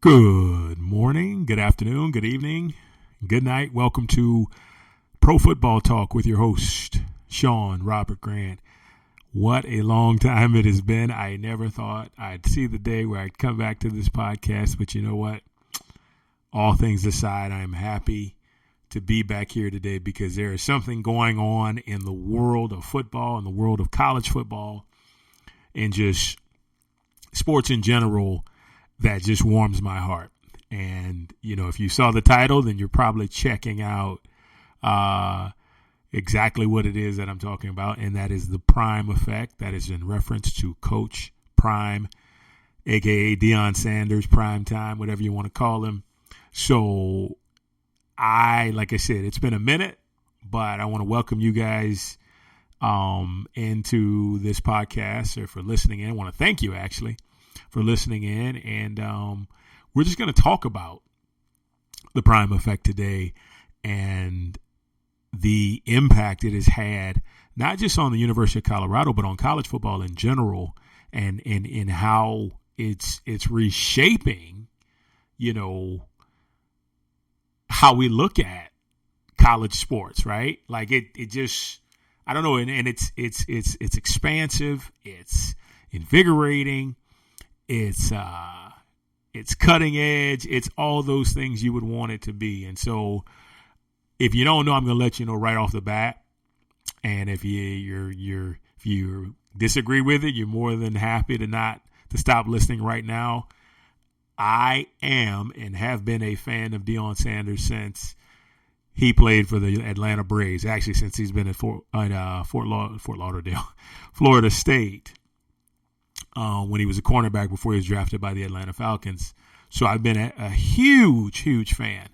Good morning, good afternoon, good evening, good night. Welcome to Pro Football Talk with your host, Sean Robert Grant. What a long time it has been. I never thought I'd see the day where I'd come back to this podcast, but you know what? All things aside, I am happy to be back here today because there is something going on in the world of football, in the world of college football, and just sports in general that just warms my heart. And, you know, if you saw the title, then you're probably checking out exactly what it is that I'm talking about, and that is the Prime effect. That is in reference to Coach Prime, a.k.a. Deion Sanders, Prime Time, whatever you want to call him. So like I said, it's been a minute, but I want to welcome you guys into this podcast, or for listening in. I want to thank you, actually, for listening in. And we're just going to talk about the Prime effect today and the impact it has had, not just on the University of Colorado, but on college football in general, and how it's reshaping, you know, how we look at college sports, right? Like it just, I don't know. And it's expansive. It's invigorating. It's cutting edge. It's all those things you would want it to be. And so if you don't know, I'm going to let you know right off the bat. And if you disagree with it, you're more than happy to stop listening right now. I am and have been a fan of Deion Sanders since he played for the Atlanta Braves. Actually, since he's been at Fort Lauderdale, Florida State, when he was a cornerback before he was drafted by the Atlanta Falcons. So I've been a huge, huge fan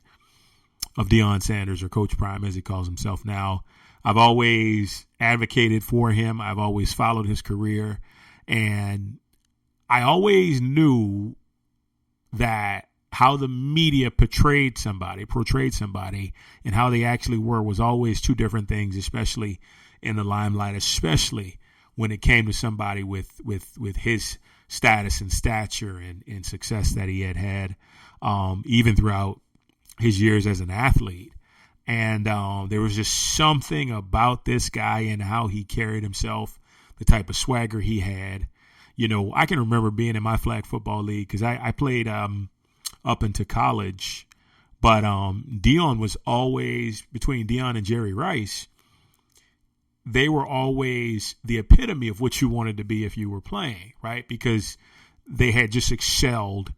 of Deion Sanders, or Coach Prime, as he calls himself now. I've always advocated for him. I've always followed his career. And I always knew that how the media portrayed somebody, and how they actually were was always two different things, especially in the limelight, especially when it came to somebody with his status and stature and success that he had, even throughout his years as an athlete. And there was just something about this guy and how he carried himself, the type of swagger he had. You know, I can remember being in my flag football league because I played up into college. But Deion was always, between Deion and Jerry Rice, they were always the epitome of what you wanted to be if you were playing, right? Because they had just excelled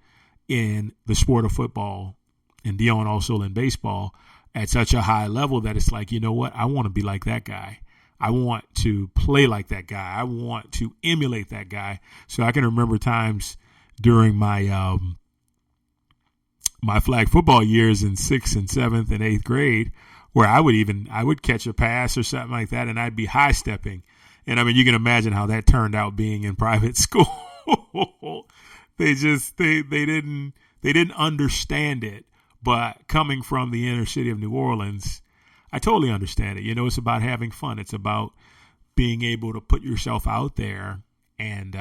in the sport of football, and Deion also in baseball, at such a high level that it's like, you know what? I want to be like that guy. I want to play like that guy. I want to emulate that guy. So I can remember times during my my flag football years in 6th and 7th and 8th grade where I would catch a pass or something like that, and I'd be high stepping. And I mean, you can imagine how that turned out being in private school. They didn't understand it. But coming from the inner city of New Orleans, I totally understand it. You know, it's about having fun. It's about being able to put yourself out there and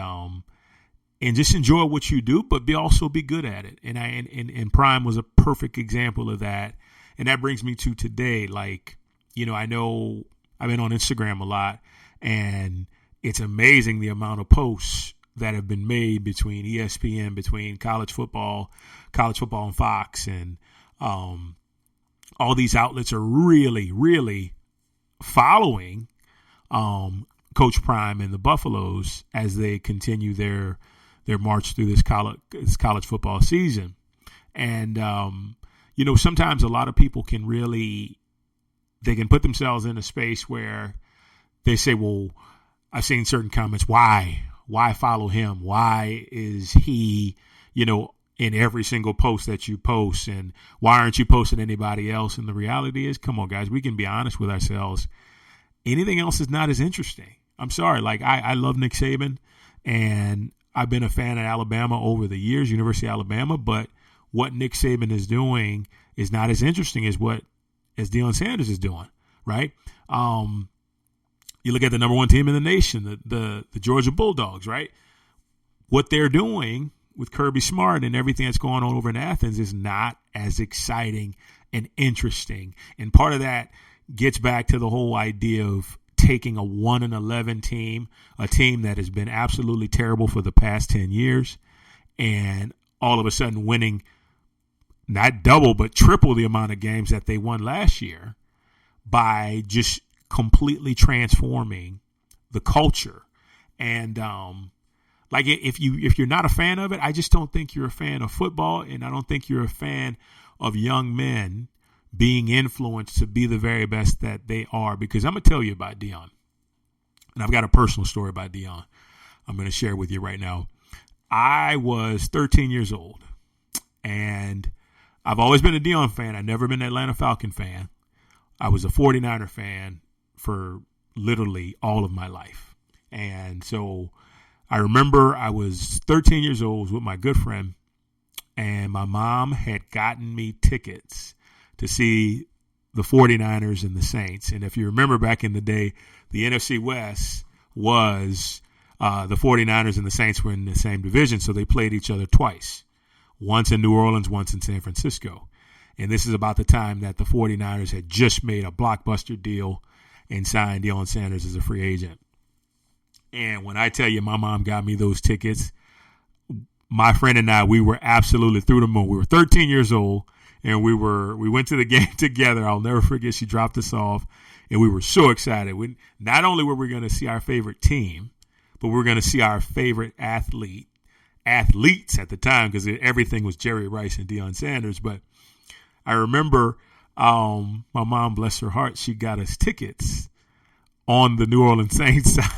just enjoy what you do, but also be good at it. And Prime was a perfect example of that. And that brings me to today. Like, you know I've been on Instagram a lot, and it's amazing the amount of posts that have been made between ESPN, between college football and Fox, and all these outlets are really, really following Coach Prime and the Buffaloes as they continue their march through this college football season. And you know, sometimes a lot of people can put themselves in a space where they say, well, I've seen certain comments, why follow him? Why is he, you know, in every single post that you post, and why aren't you posting anybody else? And the reality is, come on, guys, we can be honest with ourselves. Anything else is not as interesting. I'm sorry. Like, I love Nick Saban, and I've been a fan of Alabama over the years, University of Alabama, but what Nick Saban is doing is not as interesting as Deion Sanders is doing, right? You look at the number one team in the nation, the Georgia Bulldogs, right? What they're doing with Kirby Smart and everything that's going on over in Athens is not as exciting and interesting. And part of that gets back to the whole idea of taking a 1-11 team, a team that has been absolutely terrible for the past 10 years, and all of a sudden winning not double but triple the amount of games that they won last year by just completely transforming the culture. And like if you're not a fan of it, I just don't think you're a fan of football, and I don't think you're a fan of young men being influenced to be the very best that they are. Because I'm going to tell you about Deion, and I've got a personal story about Deion I'm going to share with you right now. I was 13 years old, and I've always been a Deion fan. I've never been an Atlanta Falcon fan. I was a 49er fan for literally all of my life. And so I remember I was 13 years old with my good friend, and my mom had gotten me tickets to see the 49ers and the Saints. And if you remember back in the day, the NFC West was the 49ers and the Saints were in the same division, so they played each other twice, once in New Orleans, once in San Francisco. And this is about the time that the 49ers had just made a blockbuster deal and signed Deion Sanders as a free agent. And when I tell you my mom got me those tickets, my friend and I, we were absolutely through the moon. We were 13 years old, and we went to the game together. I'll never forget, she dropped us off, and we were so excited. Not only were we going to see our favorite team, but we were going to see our favorite athletes at the time, because everything was Jerry Rice and Deion Sanders. But I remember my mom, bless her heart, she got us tickets on the New Orleans Saints side.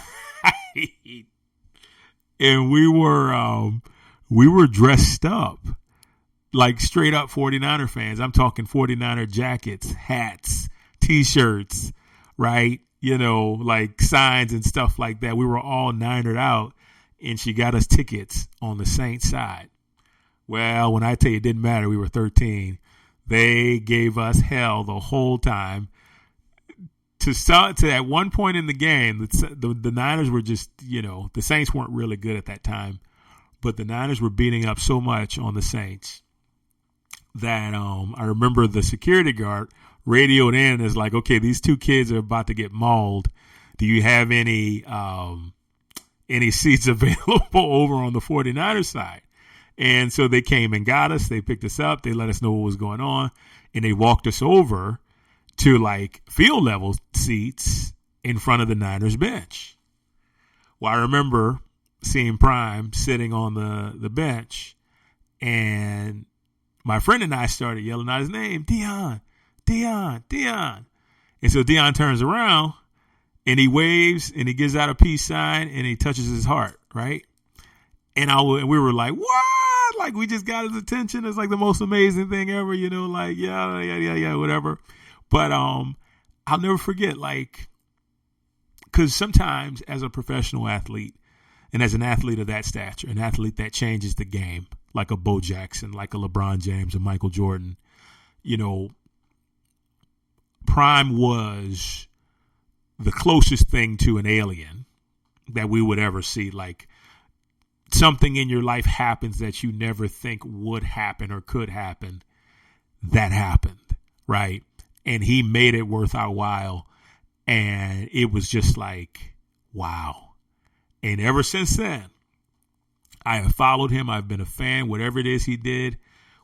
And we were dressed up like straight up 49er fans. I'm talking 49er jackets, hats, T-shirts, right? You know, like signs and stuff like that. We were all ninered out, and she got us tickets on the Saints side. Well, when I tell you it didn't matter, we were 13. They gave us hell the whole time. To at one point in the game, the Niners were just, the Saints weren't really good at that time, but the Niners were beating up so much on the Saints that I remember the security guard radioed in as like, okay, these two kids are about to get mauled. Do you have any seats available over on the 49ers side? And so they came and got us. They picked us up. They let us know what was going on, and they walked us over to like field level seats in front of the Niners bench. Well, I remember seeing Prime sitting on the bench, and my friend and I started yelling out his name, Deion, Deion, Deion. And so Deion turns around, and he waves, and he gives out a peace sign, and he touches his heart, right? And we were like, what? Like, we just got his attention. It's like the most amazing thing ever, like, yeah, whatever. But I'll never forget, like, because sometimes as a professional athlete and as an athlete of that stature, an athlete that changes the game, like a Bo Jackson, like a LeBron James, a Michael Jordan, Prime was the closest thing to an alien that we would ever see. Like, something in your life happens that you never think would happen or could happen. That happened, right? And he made it worth our while. And it was just like, wow. And ever since then, I have followed him. I've been a fan, whatever it is he did,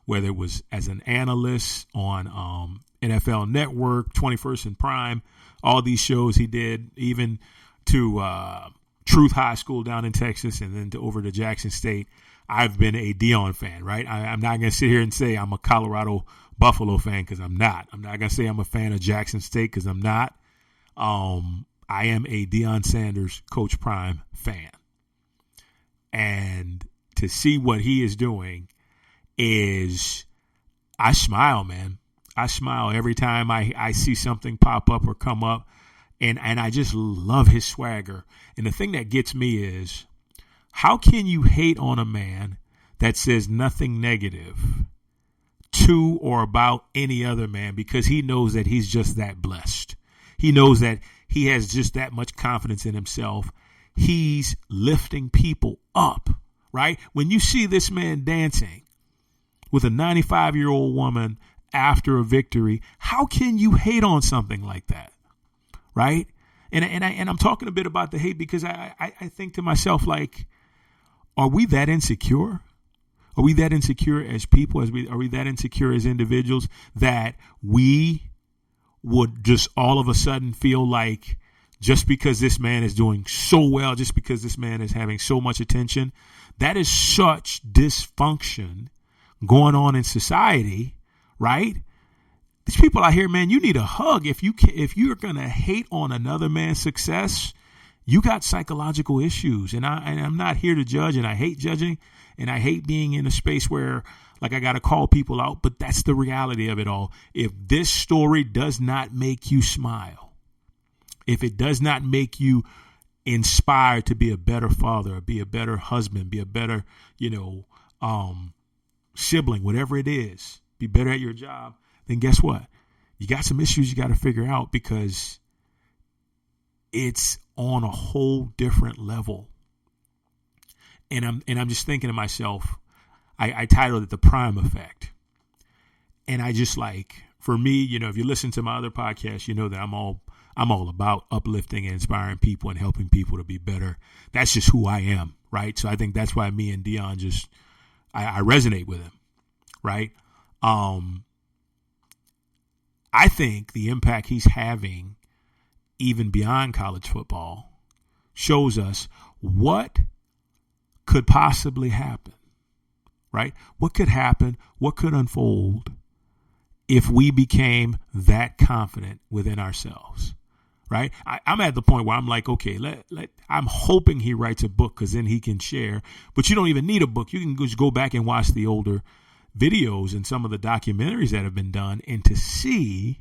whether it was as an analyst on NFL Network, 21st and Prime, all these shows he did, even to Truth High School down in Texas, and then over to Jackson State. I've been a Deion fan, right? I'm not going to sit here and say I'm a Colorado Buffalo fan, because I'm not. I'm not going to say I'm a fan of Jackson State, because I'm not. I am a Deion Sanders, Coach Prime fan. And to see what he is doing is, I smile, man. I smile every time I see something pop up or come up. And I just love his swagger. And the thing that gets me is, how can you hate on a man that says nothing negative to or about any other man, because he knows that he's just that blessed. He knows that he has just that much confidence in himself. He's lifting people up, right? When you see this man dancing with a 95-year-old woman after a victory, how can you hate on something like that, right? And I'm talking a bit about the hate because I think to myself, like, are we that insecure? Are we that insecure as people? Are we that insecure as individuals that we would just all of a sudden feel like just because this man is doing so well, just because this man is having so much attention, that is such dysfunction going on in society, right? These people out here, man, you need a hug. If you're going to hate on another man's success, you got psychological issues. And I'm not here to judge, and I hate judging, and I hate being in a space where like I got to call people out, but that's the reality of it all. If this story does not make you smile, if it does not make you inspired to be a better father, or be a better husband, be a better, sibling, whatever it is, be better at your job, then guess what? You got some issues you got to figure out, because it's on a whole different level. And I'm just thinking to myself, I titled it The Prime Effect. And I just like, for me, if you listen to my other podcasts, you know that I'm all about uplifting and inspiring people and helping people to be better. That's just who I am, right? So I think that's why me and Deion I resonate with him, right? I think the impact he's having, even beyond college football, shows us what could possibly happen, right? What could happen? What could unfold if we became that confident within ourselves, right? I'm at the point where I'm like, okay, I'm hoping he writes a book, because then he can share. But you don't even need a book. You can just go back and watch the older videos and some of the documentaries that have been done, and to see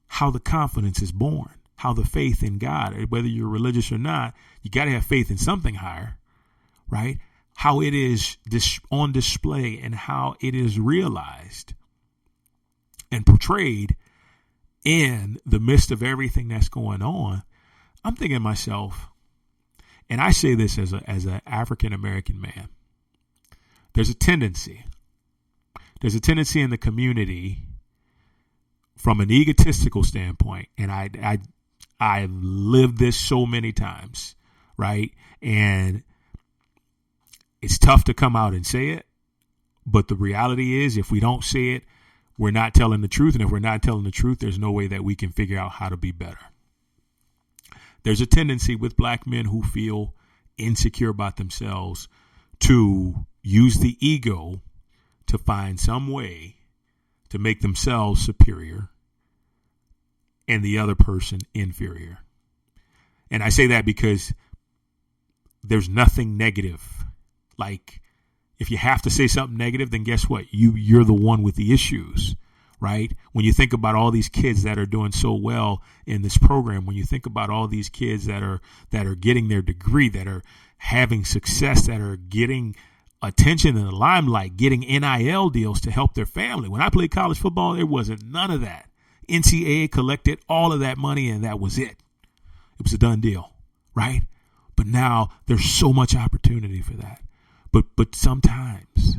how the confidence is born, how the faith in God, whether you're religious or not, you got to have faith in something higher, right? How it is on display and how it is realized and portrayed in the midst of everything that's going on. I'm thinking to myself, and I say this as an African-American man, there's a tendency in the community from an egotistical standpoint, and I've lived this so many times, right? And it's tough to come out and say it, but the reality is, if we don't say it, we're not telling the truth. And if we're not telling the truth, there's no way that we can figure out how to be better. There's a tendency with black men who feel insecure about themselves to use the ego to find some way to make themselves superior and the other person inferior. And I say that because there's nothing negative. Like, if you have to say something negative, then guess what? You're the one with the issues, right? When you think about all these kids that are doing so well in this program, when you think about all these kids that are getting their degree, that are having success, that are getting attention in the limelight, getting NIL deals to help their family. When I played college football, there wasn't none of that. NCAA collected all of that money, and that was it. It was a done deal, right? But now there's so much opportunity for that. But sometimes,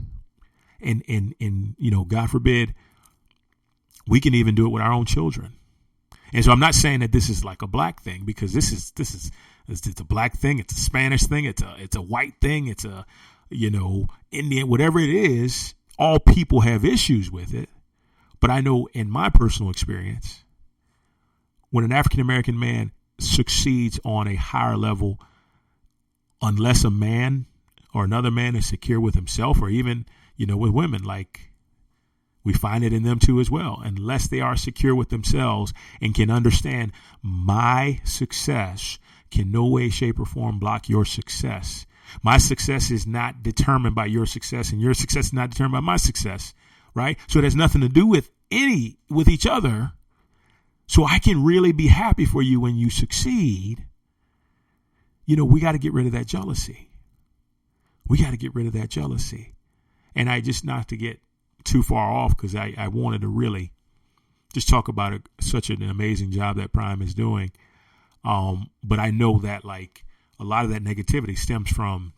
and God forbid, we can even do it with our own children. And so I'm not saying that this is like a black thing, because it's a black thing, it's a Spanish thing, it's a white thing, it's a Indian, whatever it is. All people have issues with it. But I know in my personal experience, when an African American man succeeds on a higher level, unless a man or another man is secure with himself, or even, with women, like we find it in them too as well, unless they are secure with themselves and can understand my success can no way, shape, or form block your success. My success is not determined by your success, and your success is not determined by my success, right? So it has nothing to do with each other. So I can really be happy for you when you succeed. We got to get rid of that jealousy. And I just, not to get too far off, because I wanted to really just talk about such an amazing job that Prime is doing. But I know that, like, a lot of that negativity stems from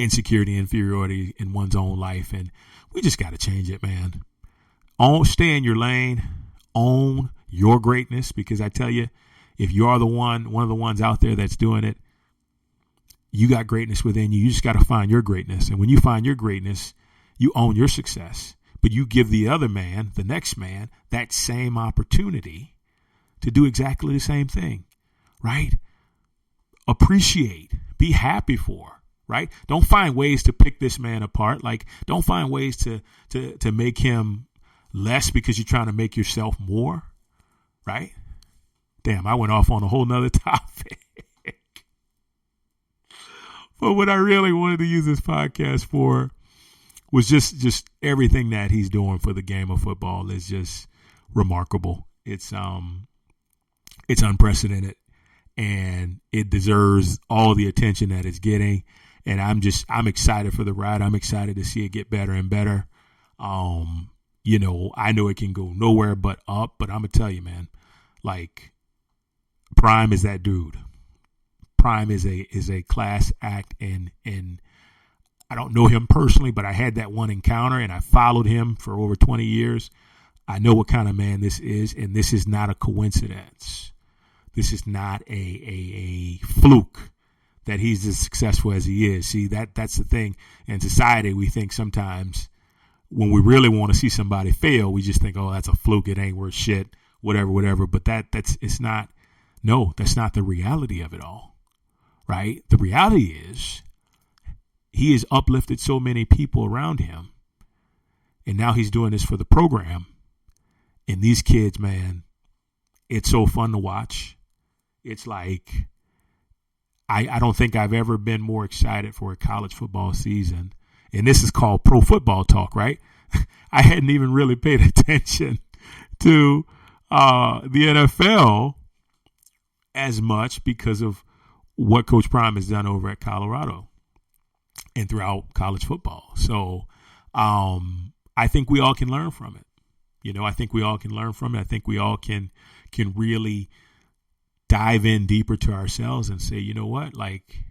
insecurity, inferiority in one's own life. And we just got to change it, man. Stay in your lane, own your greatness, because I tell you, if you are one of the ones out there that's doing it, you got greatness within you. You just got to find your greatness. And when you find your greatness, you own your success, but you give the other man, the next man, that same opportunity to do exactly the same thing, right? Appreciate, be happy for, right? Don't find ways to pick this man apart. Like, don't find ways to make him less because you're trying to make yourself more, right? Damn, I went off on a whole nother topic. But what I really wanted to use this podcast for was just everything that he's doing for the game of football is just remarkable. It's unprecedented, and it deserves all the attention that it's getting. And I'm excited for the ride. I'm excited to see it get better and better. I know it can go nowhere but up, but I'm gonna tell you, man, like, Prime is that dude. Prime is a class act, and I don't know him personally, but I had that one encounter, and I followed him for over 20 years. I know what kind of man this is, and this is not a coincidence. This is not a fluke that he's as successful as he is. See, that's the thing. In society, we think sometimes when we really want to see somebody fail, we just think, oh, that's a fluke. It ain't worth shit, whatever. But that's not the reality of it all. Right? The reality is he has uplifted so many people around him, and now he's doing this for the program. And these kids, man, it's so fun to watch. It's like I don't think I've ever been more excited for a college football season. And this is called pro football talk, right? I hadn't even really paid attention to the NFL as much because of what Coach Prime has done over at Colorado and throughout college football. So I think we all can learn from it. I think we all can learn from it. I think we all can really dive in deeper to ourselves and say, you know what, like,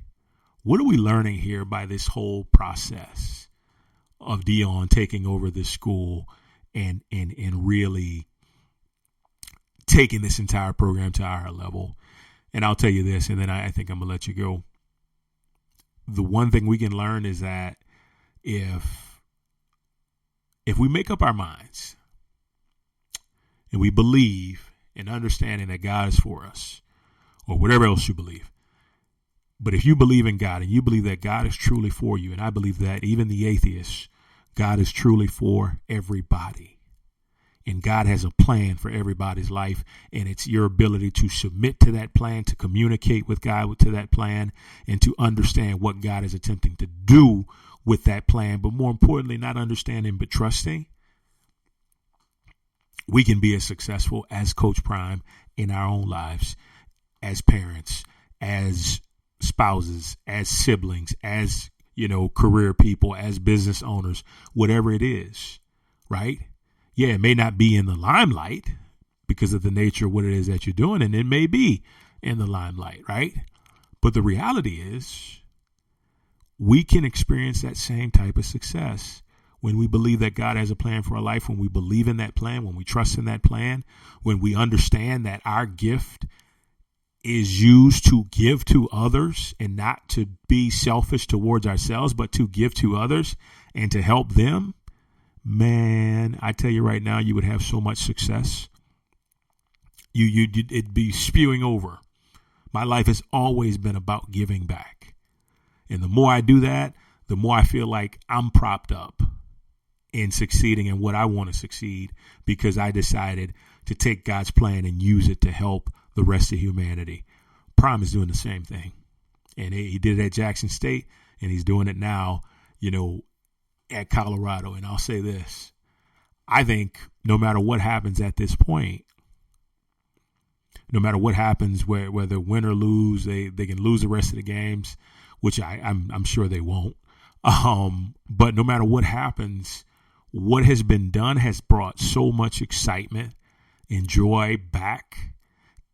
what are we learning here by this whole process of Deion taking over this school and really taking this entire program to a higher level? And I'll tell you this, and then I think I'm going to let you go. The one thing we can learn is that if we make up our minds and we believe in understanding that God is for us, or whatever else you believe, but if you believe in God and you believe that God is truly for you, and I believe that even the atheists, God is truly for everybody. And God has a plan for everybody's life, and it's your ability to submit to that plan, to communicate with God to that plan, and to understand what God is attempting to do with that plan. But more importantly, not understanding but trusting. We can be as successful as Coach Prime in our own lives, as parents, as spouses, as siblings, as, career people, as business owners, whatever it is, right? Yeah, it may not be in the limelight because of the nature of what it is that you're doing, and it may be in the limelight, right? But the reality is we can experience that same type of success when we believe that God has a plan for our life, when we believe in that plan, when we trust in that plan, when we understand that our gift is used to give to others and not to be selfish towards ourselves, but to give to others and to help them. Man, I tell you right now, you would have so much success. It'd be spewing over. My life has always been about giving back. And the more I do that, the more I feel like I'm propped up in succeeding in what I want to succeed, because I decided to take God's plan and use it to help the rest of humanity. Prime is doing the same thing. And he did it at Jackson State, and he's doing it now, at Colorado. And I'll say this, I think no matter what happens at this point, no matter what happens, whether win or lose, they can lose the rest of the games, which I'm sure they won't. But no matter what happens, what has been done has brought so much excitement and joy back,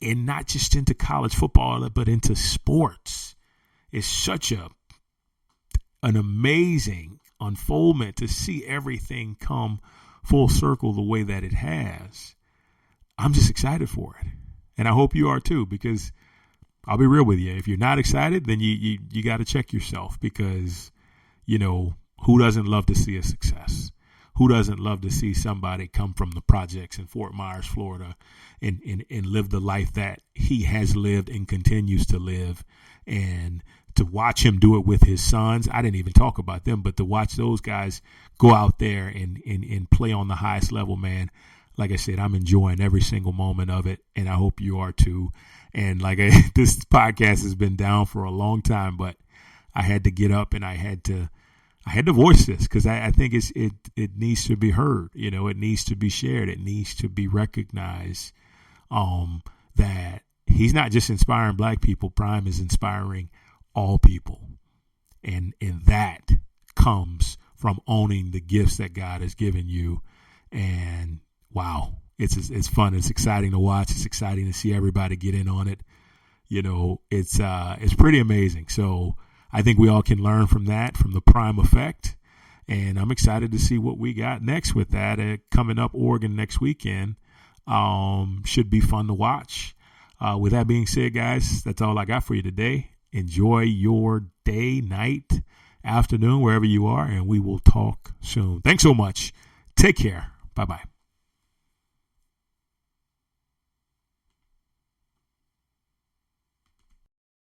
and not just into college football, but into sports. It's such a an amazing unfoldment to see everything come full circle the way that it has. I'm just excited for it. And I hope you are too, because I'll be real with you. If you're not excited, then you got to check yourself, because, who doesn't love to see a success? Who doesn't love to see somebody come from the projects in Fort Myers, Florida, and live the life that he has lived and continues to live, and to watch him do it with his sons? I didn't even talk about them, but to watch those guys go out there and play on the highest level, man, like I said, I'm enjoying every single moment of it, and I hope you are too. And this podcast has been down for a long time, but I had to get up and I had to voice this, because I think it needs to be heard. It needs to be shared. It needs to be recognized that he's not just inspiring black people. Prime is inspiring all people. And that comes from owning the gifts that God has given you. And wow, it's fun. It's exciting to watch. It's exciting to see everybody get in on it. It's pretty amazing. So I think we all can learn from that, from the Prime effect. And I'm excited to see what we got next with that. Coming up Oregon next weekend. Should be fun to watch. With that being said, guys, that's all I got for you today. Enjoy your day, night, afternoon, wherever you are, and we will talk soon. Thanks so much. Take care. Bye-bye.